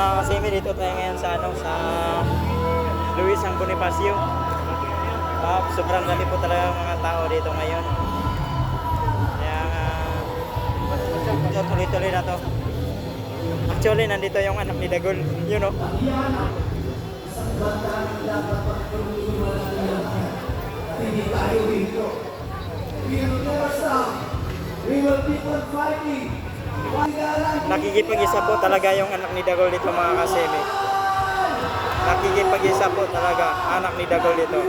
mga kasimi, dito tayo ngayon sa Luis ang Bonifacio. Sobrang dami po talaga mga tao dito ngayon. Kaya tuloy-tuloy na to. Actually, nandito yung anak ni Dagol, you know. Hindi tayo dito. We will never stop. We will keep on fighting. Nakikipag-isa po talaga yung anak ni Dagol dito mga kasimi. Nakikipag-isa po talaga anak ni Dagol dito.